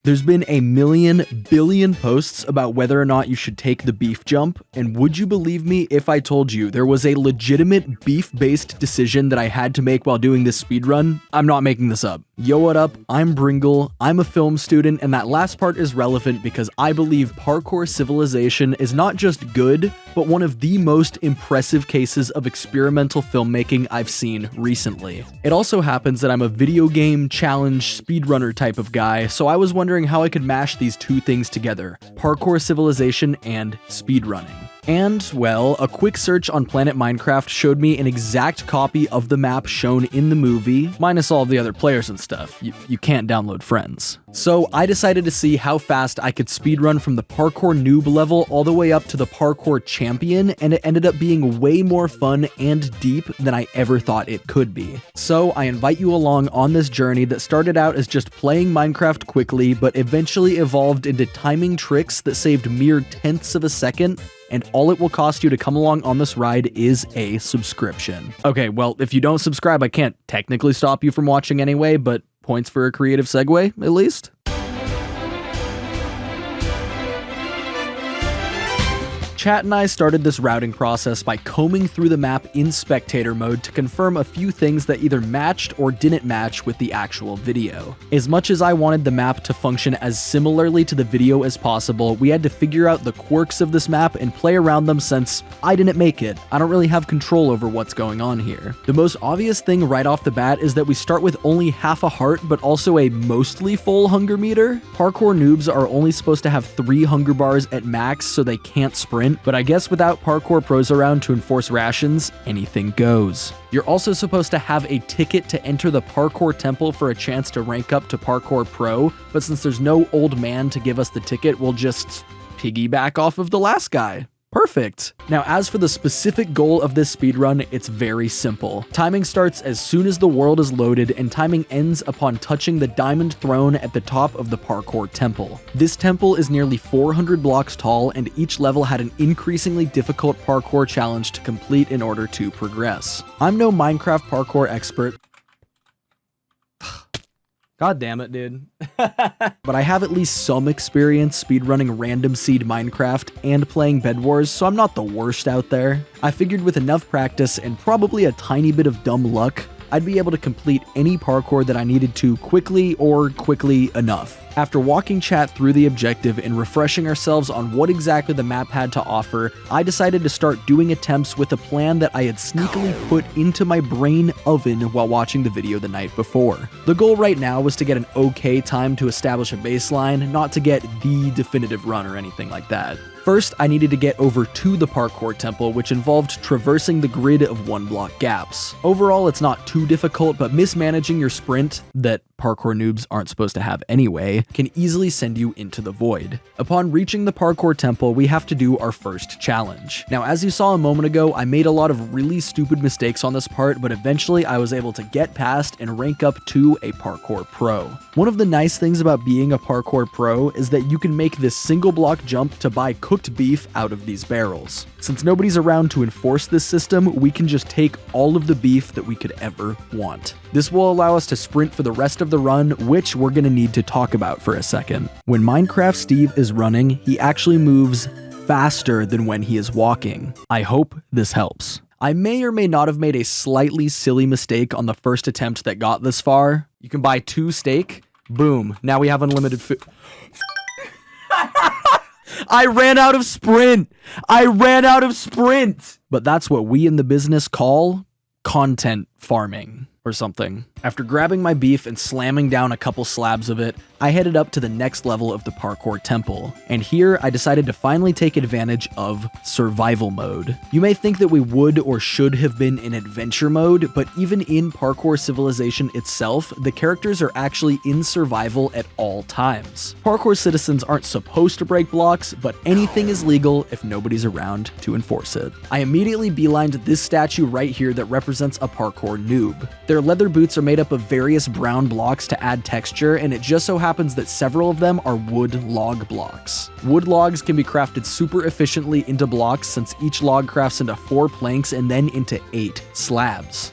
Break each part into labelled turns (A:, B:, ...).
A: There's been a million billion posts about whether or not you should take the beef jump, and would you believe me if I told you there was a legitimate beef-based decision that I had to make while doing this speedrun? I'm not making this up. Yo, what up? I'm Bringle, I'm a film student, and that last part is relevant because I believe Parkour Civilization is not just good, but one of the most impressive cases of experimental filmmaking I've seen recently. It also happens that I'm a video game challenge speedrunner type of guy, so I was wondering how I could mash these two things together, Parkour Civilization and speedrunning. And, well, a quick search on Planet Minecraft showed me an exact copy of the map shown in the movie, minus all the other players and stuff. You can't download friends. So I decided to see how fast I could speedrun from the parkour noob level all the way up to the parkour champion, and it ended up being way more fun and deep than I ever thought it could be. So I invite you along on this journey that started out as just playing Minecraft quickly, but eventually evolved into timing tricks that saved mere tenths of a second, and all it will cost you to come along on this ride is a subscription. Okay, well, if you don't subscribe, I can't technically stop you from watching anyway, but points for a creative segue, at least? Chat and I started this routing process by combing through the map in spectator mode to confirm a few things that either matched or didn't match with the actual video. As much as I wanted the map to function as similarly to the video as possible, we had to figure out the quirks of this map and play around them since I didn't make it. I don't really have control over what's going on here. The most obvious thing right off the bat is that we start with only half a heart, but also a mostly full hunger meter. Parkour noobs are only supposed to have 3 hunger bars at max, so they can't sprint. But I guess without parkour pros around to enforce rations, anything goes. You're also supposed to have a ticket to enter the parkour temple for a chance to rank up to parkour pro, but since there's no old man to give us the ticket, we'll just piggyback off of the last guy. Perfect. Now, as for the specific goal of this speedrun, it's very simple. Timing starts as soon as the world is loaded, and timing ends upon touching the diamond throne at the top of the parkour temple. This temple is nearly 400 blocks tall, and each level had an increasingly difficult parkour challenge to complete in order to progress. I'm no Minecraft parkour expert. God damn it, dude. But I have at least some experience speedrunning random seed Minecraft and playing Bed Wars, so I'm not the worst out there. I figured with enough practice and probably a tiny bit of dumb luck, I'd be able to complete any parkour that I needed to quickly or quickly enough. After walking chat through the objective and refreshing ourselves on what exactly the map had to offer, I decided to start doing attempts with a plan that I had sneakily put into my brain oven while watching the video the night before. The goal right now was to get an okay time to establish a baseline, not to get the definitive run or anything like that. First, I needed to get over to the parkour temple, which involved traversing the grid of 1-block gaps. Overall, it's not too difficult, but mismanaging your sprint, that parkour noobs aren't supposed to have anyway, can easily send you into the void. Upon reaching the parkour temple, we have to do our first challenge. Now, as you saw a moment ago, I made a lot of really stupid mistakes on this part, but eventually I was able to get past and rank up to a parkour pro. One of the nice things about being a parkour pro is that you can make this single block jump to buy cooked beef out of these barrels. Since nobody's around to enforce this system, we can just take all of the beef that we could ever want. This will allow us to sprint for the rest of the run, which we're gonna need to talk about for a second. When Minecraft Steve is running, he actually moves faster than when he is walking. I hope this helps. I may or may not have made a slightly silly mistake on the first attempt that got this far. You can buy 2 steak. Boom. Now we have unlimited food. I ran out of sprint. But that's what we in the business call content farming or something. After grabbing my beef and slamming down a couple slabs of it, I headed up to the next level of the parkour temple, and here I decided to finally take advantage of survival mode. You may think that we would or should have been in adventure mode, but even in Parkour Civilization itself, the characters are actually in survival at all times. Parkour citizens aren't supposed to break blocks, but anything is legal if nobody's around to enforce it. I immediately beelined this statue right here that represents a parkour noob. Their leather boots are made up of various brown blocks to add texture, and it just so happens that several of them are wood log blocks. Wood logs can be crafted super efficiently into blocks since each log crafts into 4 planks and then into 8 slabs.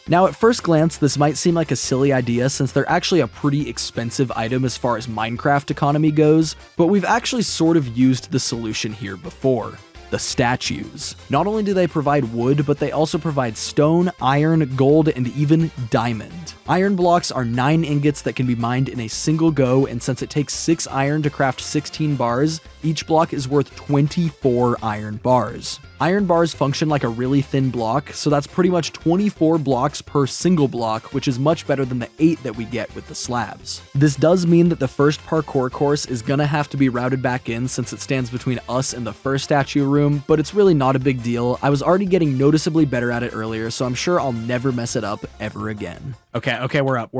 A: Now at first glance, this might seem like a silly idea since they're actually a pretty expensive item as far as Minecraft economy goes, but we've actually sort of used the solution here before. The statues. Not only do they provide wood, but they also provide stone, iron, gold, and even diamond. Iron blocks are 9 ingots that can be mined in a single go, and since it takes 6 iron to craft 16 bars, each block is worth 24 iron bars. Iron bars function like a really thin block, so that's pretty much 24 blocks per single block, which is much better than the 8 that we get with the slabs. This does mean that the first parkour course is gonna have to be routed back in since it stands between us and the first statue room, but it's really not a big deal. I was already getting noticeably better at it earlier, so I'm sure I'll never mess it up ever again. Okay, we're up.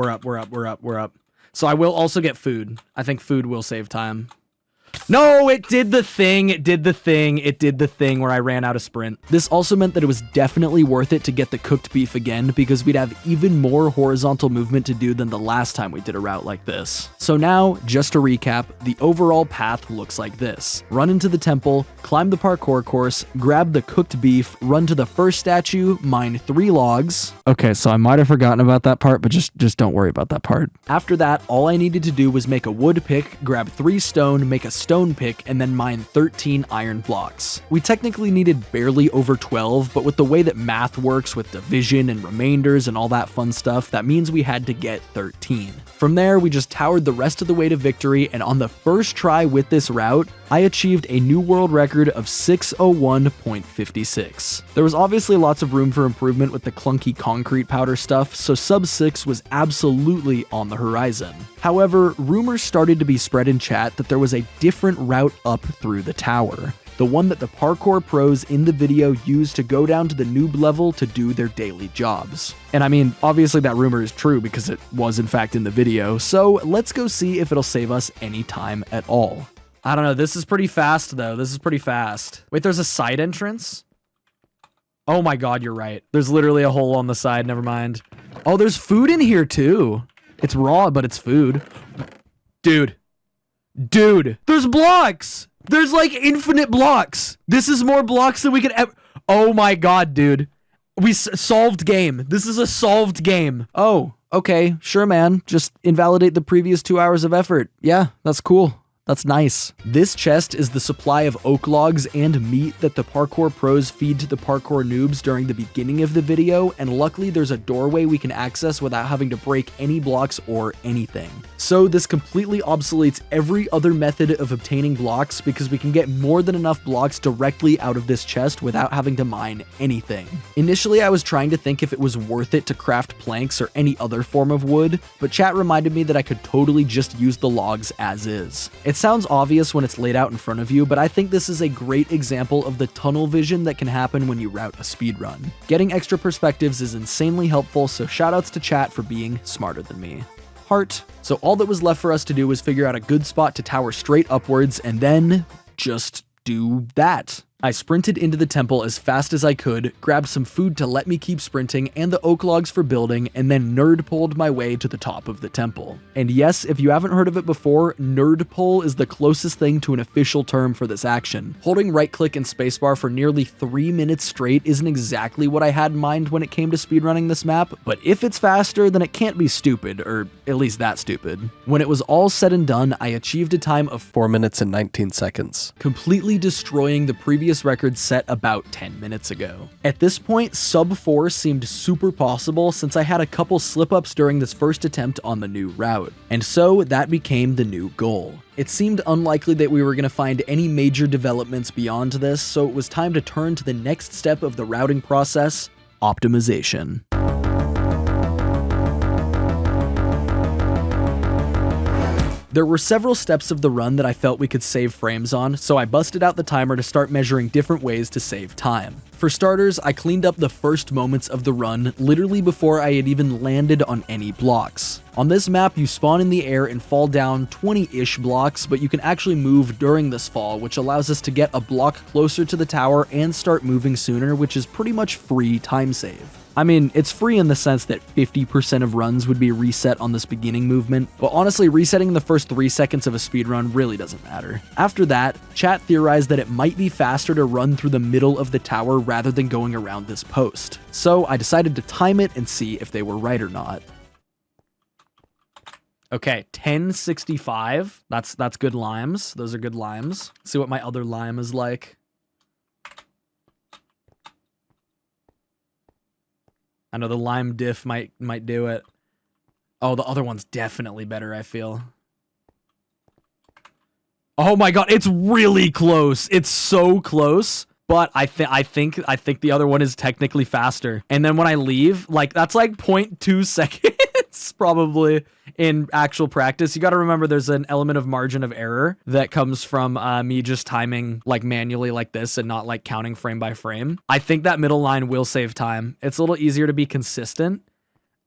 A: So I will also get food. I think food will save time. No, it did the thing where I ran out of sprint. This also meant that it was definitely worth it to get the cooked beef again because we'd have even more horizontal movement to do than the last time we did a route like this. So now, just to recap, the overall path looks like this. Run into the temple, climb the parkour course, grab the cooked beef, run to the first statue, mine 3 logs. Okay, so I might have forgotten about that part, but just don't worry about that part. After that, all I needed to do was make a wood pick, grab 3 stone, make a stone pick, and then mine 13 iron blocks. We technically needed barely over 12, but with the way that math works with division and remainders and all that fun stuff, that means we had to get 13. From there, we just towered the rest of the way to victory, and on the first try with this route, I achieved a new world record of 601.56. There was obviously lots of room for improvement with the clunky concrete powder stuff, so sub 6 was absolutely on the horizon. However, rumors started to be spread in chat that there was a different route up through the tower. The one that the parkour pros in the video used to go down to the noob level to do their daily jobs. And I mean, obviously that rumor is true because it was in fact in the video, so let's go see if it'll save us any time at all. I don't know, this is pretty fast though, this is pretty fast. Wait, there's a side entrance? Oh my god, you're right. There's literally a hole on the side, never mind. Oh, there's food in here too. It's raw, but it's food. Dude, there's blocks! There's like infinite blocks. This is more blocks than we could ever. Oh my god, dude. We solved game. This is a solved game. Oh, okay. Sure, man. Just invalidate the previous 2 hours of effort. Yeah, that's cool. That's nice. This chest is the supply of oak logs and meat that the parkour pros feed to the parkour noobs during the beginning of the video, and luckily there's a doorway we can access without having to break any blocks or anything. So this completely obsoletes every other method of obtaining blocks because we can get more than enough blocks directly out of this chest without having to mine anything. Initially I was trying to think if it was worth it to craft planks or any other form of wood, but chat reminded me that I could totally just use the logs as is. It sounds obvious when it's laid out in front of you, but I think this is a great example of the tunnel vision that can happen when you route a speedrun. Getting extra perspectives is insanely helpful, so shoutouts to chat for being smarter than me. Heart. So all that was left for us to do was figure out a good spot to tower straight upwards and then just do that. I sprinted into the temple as fast as I could, grabbed some food to let me keep sprinting and the oak logs for building, and then nerd pulled my way to the top of the temple. And yes, if you haven't heard of it before, nerd pull is the closest thing to an official term for this action. Holding right click and spacebar for nearly 3 minutes straight isn't exactly what I had in mind when it came to speedrunning this map, but if it's faster, then it can't be stupid, or at least that stupid. When it was all said and done, I achieved a time of
B: 4 minutes and 19 seconds,
A: completely destroying the previous record set about 10 minutes ago. At this point, sub 4 seemed super possible since I had a couple slip-ups during this first attempt on the new route, and so that became the new goal. It seemed unlikely that we were going to find any major developments beyond this, so it was time to turn to the next step of the routing process, optimization. There were several steps of the run that I felt we could save frames on, so I busted out the timer to start measuring different ways to save time. For starters, I cleaned up the first moments of the run literally before I had even landed on any blocks. On this map, you spawn in the air and fall down 20-ish blocks, but you can actually move during this fall, which allows us to get a block closer to the tower and start moving sooner, which is pretty much free time save. I mean, it's free in the sense that 50% of runs would be reset on this beginning movement, but honestly, resetting the first 3 seconds of a speedrun really doesn't matter. After that, chat theorized that it might be faster to run through the middle of the tower rather than going around this post. So I decided to time it and see if they were right or not. Okay, 1065. That's good limes. Those are good limes. Let's see what my other lime is like. I know the lime diff might do it. Oh, the other one's definitely better, I feel. Oh my god, it's really close. It's so close. But I think the other one is technically faster. And then when I leave, like that's like 0.2 seconds probably in actual practice. You got to remember there's an element of margin of error that comes from me just timing like manually like this and not like counting frame by frame. I think that middle line will save time. It's a little easier to be consistent.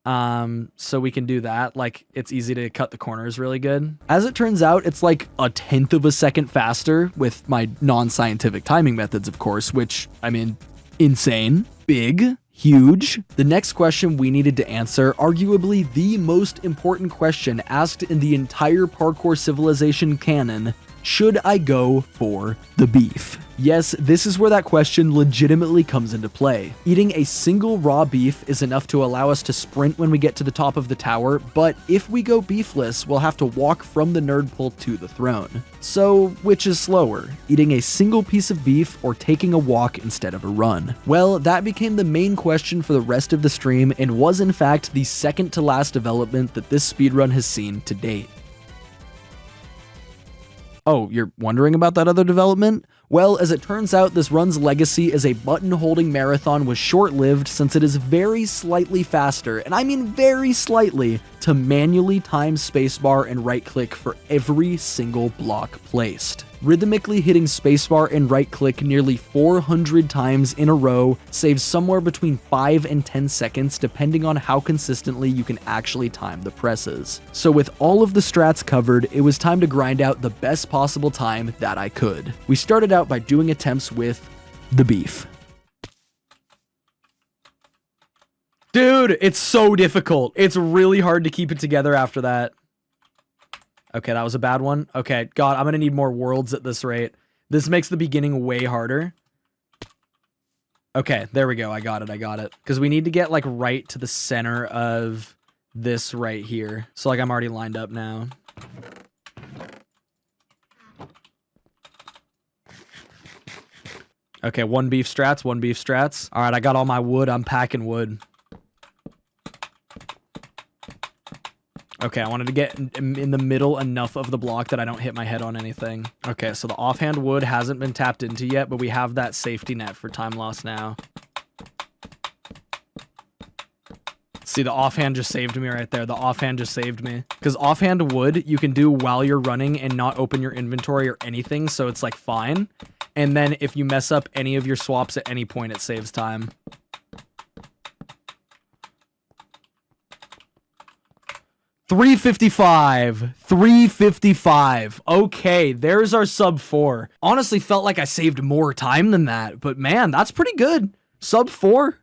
A: So we can do that. Like it's easy to cut the corners really good. As it turns out, it's like 1/10 of a second faster with my non-scientific timing methods, of course, which I mean, insane, big, huge. The next question we needed to answer, arguably the most important question asked in the entire Parkour Civilization canon: should I go for the beef? Yes, this is where that question legitimately comes into play. Eating a single raw beef is enough to allow us to sprint when we get to the top of the tower, but if we go beefless, we'll have to walk from the nerd pole to the throne. So, which is slower, eating a single piece of beef or taking a walk instead of a run? Well, that became the main question for the rest of the stream and was in fact the second to last development that this speedrun has seen to date. Oh, you're wondering about that other development? Well, as it turns out, this run's legacy as a button-holding marathon was short-lived since it is very slightly faster, and I mean very slightly, to manually time spacebar and right-click for every single block placed. Rhythmically hitting spacebar and right-click nearly 400 times in a row saves somewhere between 5 and 10 seconds depending on how consistently you can actually time the presses. So with all of the strats covered, it was time to grind out the best possible time that I could. We started out by doing attempts with the beef. Dude, it's so difficult. It's really hard to keep it together after that. Okay, that was a bad one. Okay, God, I'm gonna need more worlds at this rate. This makes the beginning way harder. Okay, there we go. I got it. Because we need to get, like, right to the center of this right here. So, like, I'm already lined up now. Okay, one beef strats. All right, I got all my wood. I'm packing wood. Okay, I wanted to get in the middle enough of the block that I don't hit my head on anything. Okay, so the offhand wood hasn't been tapped into yet, but we have that safety net for time loss now. See, the offhand just saved me right there. The offhand just saved me. Because offhand wood, you can do while you're running and not open your inventory or anything, so it's, like, fine. And then if you mess up any of your swaps at any point, it saves time. $355. Okay, there's our sub 4. Honestly, felt like I saved more time than that, but man, that's pretty good. Sub 4.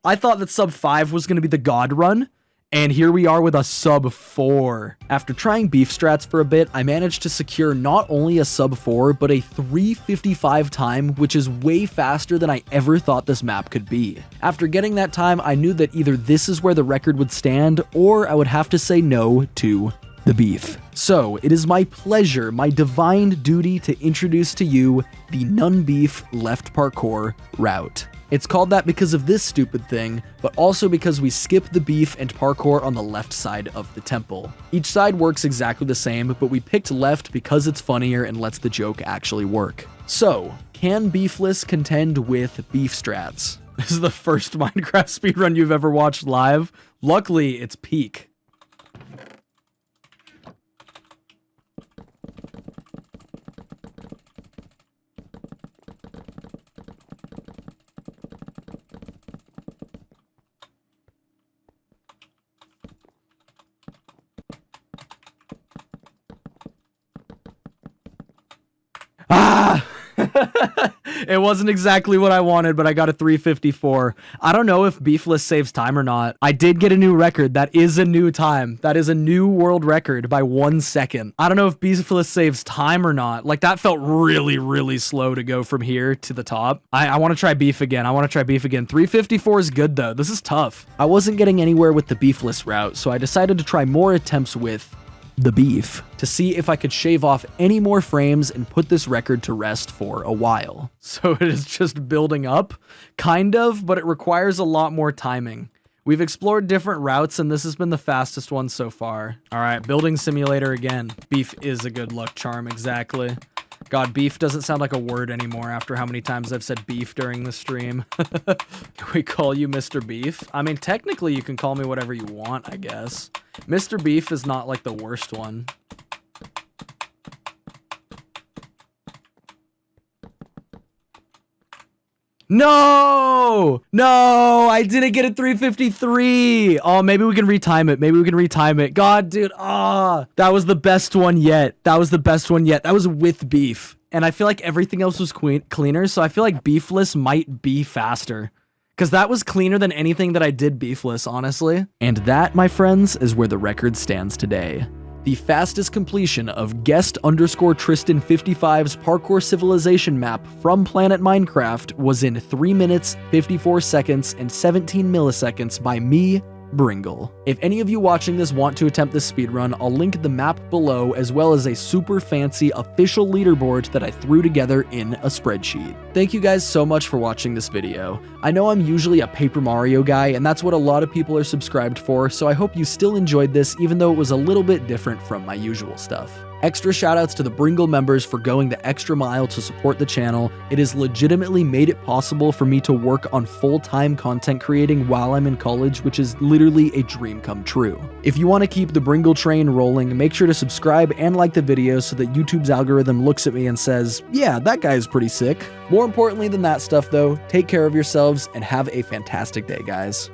A: I thought that sub 5 was going to be the god run, and here we are with a sub 4. After trying beef strats for a bit, I managed to secure not only a sub 4, but a 355 time, which is way faster than I ever thought this map could be. After getting that time, I knew that either this is where the record would stand, or I would have to say no to the beef. So, it is my pleasure, my divine duty to introduce to you the none-beef left parkour route. It's called that because of this stupid thing, but also because we skip the beef and parkour on the left side of the temple. Each side works exactly the same, but we picked left because it's funnier and lets the joke actually work. So, can beefless contend with beef strats? This is the first Minecraft speedrun you've ever watched live. Luckily, it's peak. Ah! It wasn't exactly what I wanted, but I got a 3:54. I don't know if beefless saves time or not. I did get a new record. That is a new time. That is a new world record by 1 second. I don't know if beefless saves time or not. Like, that felt really, really slow to go from here to the top. I want to try beef again. 3:54 is good, though. This is tough. I wasn't getting anywhere with the beefless route, so I decided to try more attempts with the beef to see if I could shave off any more frames and put this record to rest for a while. So it is just building up, kind of, but it requires a lot more timing. We've explored different routes, and this has been the fastest one so far. All right, building simulator again. Beef is a good luck charm, exactly. God, beef doesn't sound like a word anymore after how many times I've said beef during the stream. We call you Mr. Beef? I mean, technically you can call me whatever you want, I guess. Mr. Beef is not like the worst one. No! No! I didn't get a 3:53! Oh, maybe we can retime it. God, dude, that was the best one yet. That was with beef. And I feel like everything else was cleaner, so I feel like beefless might be faster. Because that was cleaner than anything that I did beefless, honestly. And that, my friends, is where the record stands today. The fastest completion of guest_Tristan55's Parkour Civilization map from Planet Minecraft was in 3 minutes, 54 seconds, and 17 milliseconds by me, Bringle. If any of you watching this want to attempt this speedrun, I'll link the map below as well as a super fancy official leaderboard that I threw together in a spreadsheet. Thank you guys so much for watching this video. I know I'm usually a Paper Mario guy, and that's what a lot of people are subscribed for, so I hope you still enjoyed this even though it was a little bit different from my usual stuff. Extra shoutouts to the Bringle members for going the extra mile to support the channel. It has legitimately made it possible for me to work on full-time content creating while I'm in college, which is literally a dream come true. If you want to keep the Bringle train rolling, make sure to subscribe and like the video so that YouTube's algorithm looks at me and says, yeah, that guy is pretty sick. More importantly than that stuff though, take care of yourselves and have a fantastic day, guys.